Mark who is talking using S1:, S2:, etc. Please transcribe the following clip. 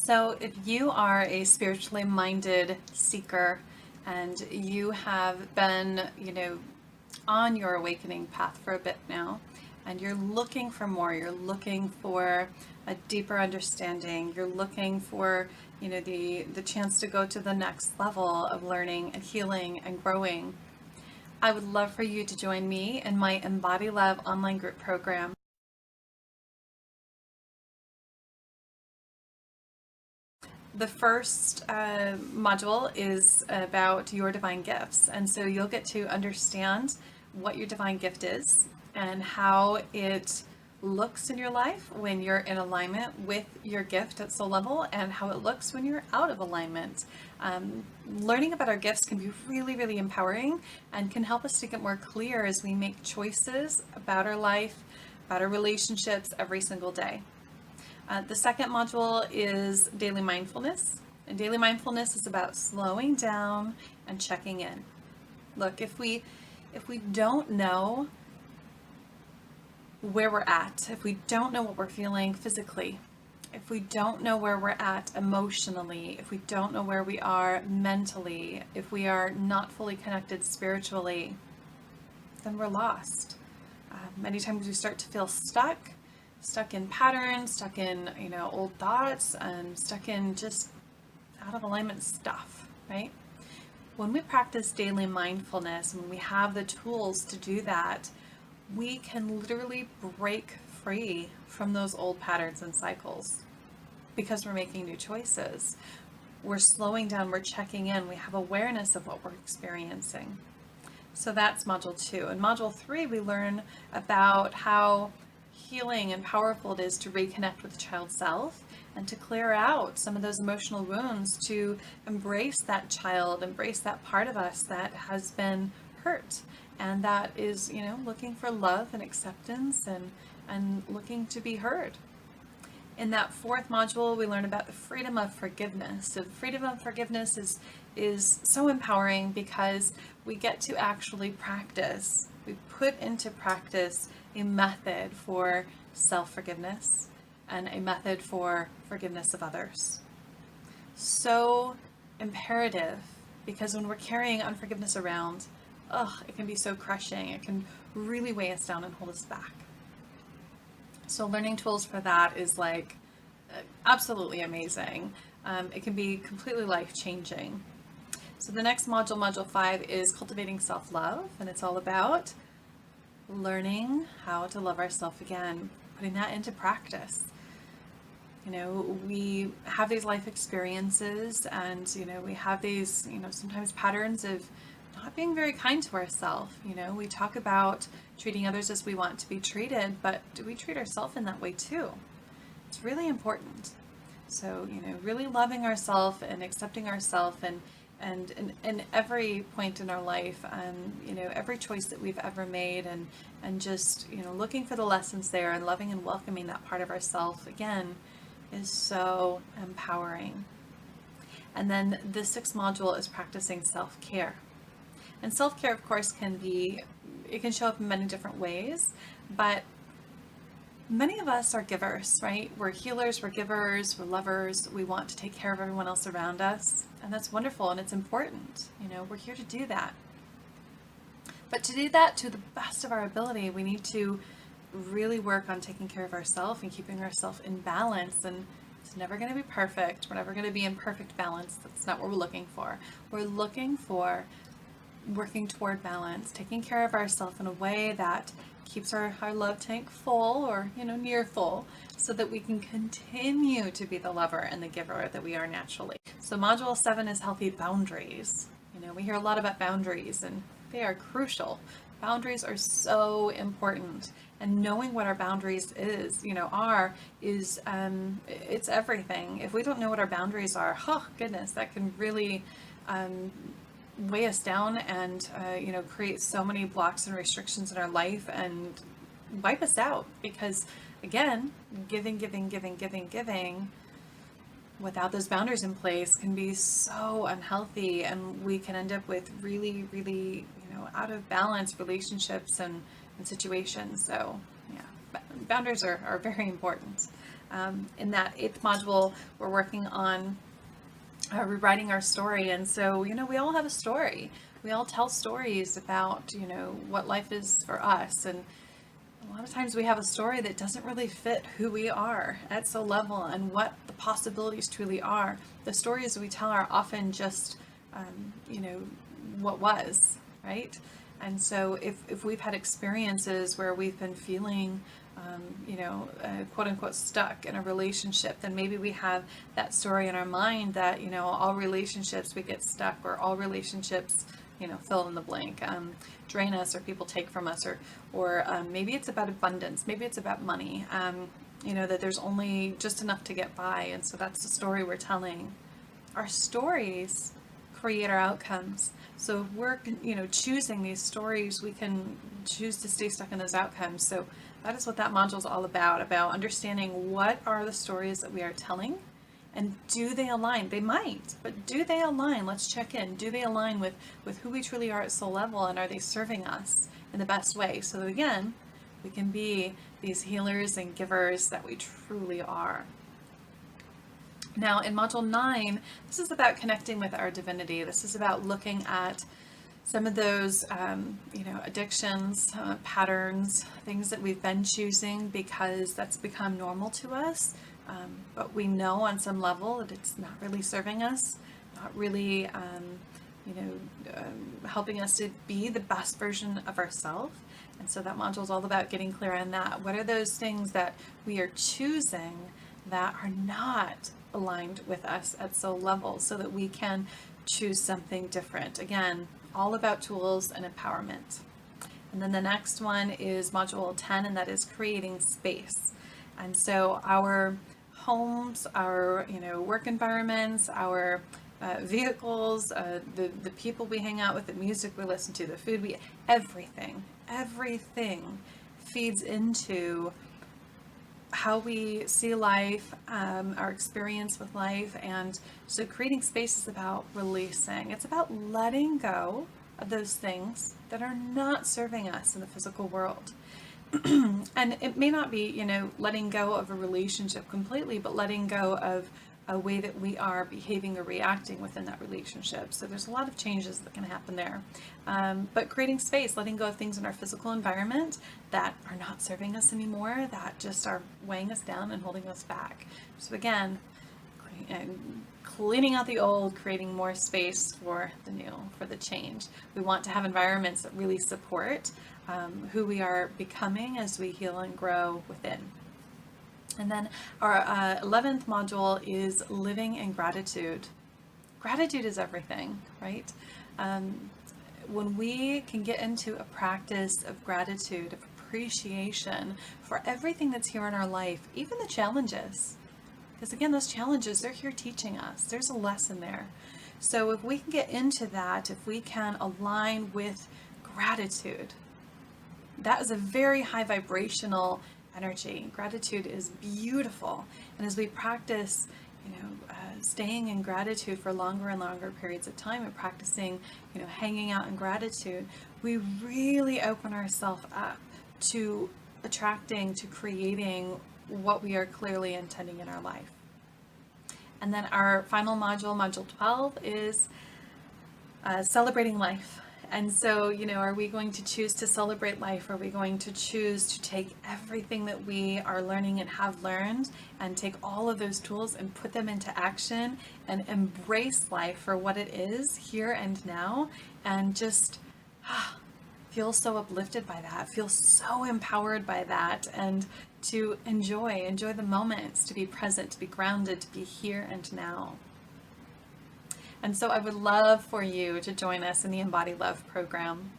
S1: So if you are a spiritually minded seeker and you have been, on your awakening path for a bit now, and you're looking for more, you're looking for a deeper understanding, you're looking for, the chance to go to the next level of learning and healing and growing, I would love for you to join me in my Embody Love online group program. The first module is about your divine gifts. And so you'll get to understand what your divine gift is and how it looks in your life when you're in alignment with your gift at soul level, and how it looks when you're out of alignment. Learning about our gifts can be really, really empowering and can help us to get more clear as we make choices about our life, about our relationships every single day. The second module is daily mindfulness. And daily mindfulness is about slowing down and checking in. Look, if we don't know where we're at, if we don't know what we're feeling physically, if we don't know where we're at emotionally, if we don't know where we are mentally, if we are not fully connected spiritually, then we're lost. Many times we start to feel stuck in patterns, stuck in, old thoughts, and stuck in just out of alignment stuff, right? When we practice daily mindfulness, when we have the tools to do that, we can literally break free from those old patterns and cycles because we're making new choices. We're slowing down, we're checking in, we have awareness of what we're experiencing. So that's module 2. In module 3, we learn about how healing and powerful it is to reconnect with the child self and to clear out some of those emotional wounds, to embrace that child, embrace that part of us that has been hurt and that is, looking for love and acceptance and looking to be heard. In that 4th module, we learn about the freedom of forgiveness. So the freedom of forgiveness is so empowering because we get to actually practice. We put into practice a method for self-forgiveness and a method for forgiveness of others. So imperative, because when we're carrying unforgiveness around, it can be so crushing. It can really weigh us down and hold us back. So learning tools for that is absolutely amazing. It can be completely life-changing. So the next module, module 5, is cultivating self-love, and it's all about learning how to love ourselves again, putting that into practice. We have these life experiences and, we have these, sometimes patterns of not being very kind to ourselves. We talk about treating others as we want to be treated, but do we treat ourselves in that way too? It's really important. So, really loving ourselves and accepting ourselves and in every point in our life, every choice that we've ever made, and just, looking for the lessons there and loving and welcoming that part of ourselves again is so empowering. And then the 6th module is practicing self-care. And self-care, of course, it can show up in many different ways, but many of us are givers, right? We're healers, we're givers, we're lovers. We want to take care of everyone else around us. And that's wonderful and it's important. We're here to do that. But to do that to the best of our ability, we need to really work on taking care of ourselves and keeping ourselves in balance. And it's never going to be perfect. We're never going to be in perfect balance. That's not what we're looking for. We're looking for working toward balance, taking care of ourselves in a way that keeps our love tank full or, near full, so that we can continue to be the lover and the giver that we are naturally. So module 7 is healthy boundaries. We hear a lot about boundaries and they are crucial. Boundaries are so important, and knowing what our boundaries it's everything. If we don't know what our boundaries are, goodness, that can really weigh us down and create so many blocks and restrictions in our life and wipe us out, because again, giving without those boundaries in place can be so unhealthy, and we can end up with really, really out of balance relationships and situations. So yeah, boundaries are very important. In that 8th module, we're working on rewriting our story. And so, we all have a story. We all tell stories about, what life is for us. And a lot of times we have a story that doesn't really fit who we are at soul level and what the possibilities truly are. The stories we tell are often just, what was, right? And so if we've had experiences where we've been feeling, quote unquote stuck in a relationship, then maybe we have that story in our mind that, all relationships we get stuck, or all relationships, fill in the blank, drain us, or people take from us, or maybe it's about abundance, maybe it's about money, that there's only just enough to get by. And so that's the story we're telling. Our stories create our outcomes. So if we're, choosing these stories, we can choose to stay stuck in those outcomes. So that is what that module is all about understanding what are the stories that we are telling, and do they align? They might, but do they align? Let's check in. Do they align with who we truly are at soul level, and are they serving us in the best way? So that, again, we can be these healers and givers that we truly are. Now, in module 9, this is about connecting with our divinity. This is about looking at some of those, addictions, patterns, things that we've been choosing because that's become normal to us. But we know on some level that it's not really serving us, not really, helping us to be the best version of ourselves. And so that module is all about getting clear on that. What are those things that we are choosing that are not aligned with us at soul level, so that we can choose something different? Again, all about tools and empowerment. And then the next one is module 10, and that is creating space. And so our homes, our work environments, our vehicles, the people we hang out with, the music we listen to, the food everything feeds into how we see life, our experience with life. And so creating space is about releasing. It's about letting go of those things that are not serving us in the physical world. And it may not be, letting go of a relationship completely, but letting go of a way that we are behaving or reacting within that relationship. So there's a lot of changes that can happen there. But creating space, letting go of things in our physical environment that are not serving us anymore, that just are weighing us down and holding us back. So again, cleaning out the old, creating more space for the new, for the change. We want to have environments that really support who we are becoming as we heal and grow within. And then our 11th module is living in gratitude. Gratitude is everything, right? When we can get into a practice of gratitude, of appreciation for everything that's here in our life, even the challenges, because again, those challenges, they're here teaching us. There's a lesson there. So if we can get into that, if we can align with gratitude, that is a very high vibrational energy. Gratitude is beautiful. And as we practice, staying in gratitude for longer and longer periods of time, and practicing, hanging out in gratitude, we really open ourselves up to attracting, to creating what we are clearly intending in our life. And then our final module, module 12, is celebrating life. And so, are we going to choose to celebrate life? Are we going to choose to take everything that we are learning and have learned, and take all of those tools and put them into action and embrace life for what it is here and now, and just feel so uplifted by that, feel so empowered by that, and to enjoy the moments, to be present, to be grounded, to be here and now. And so I would love for you to join us in the Embody Love program.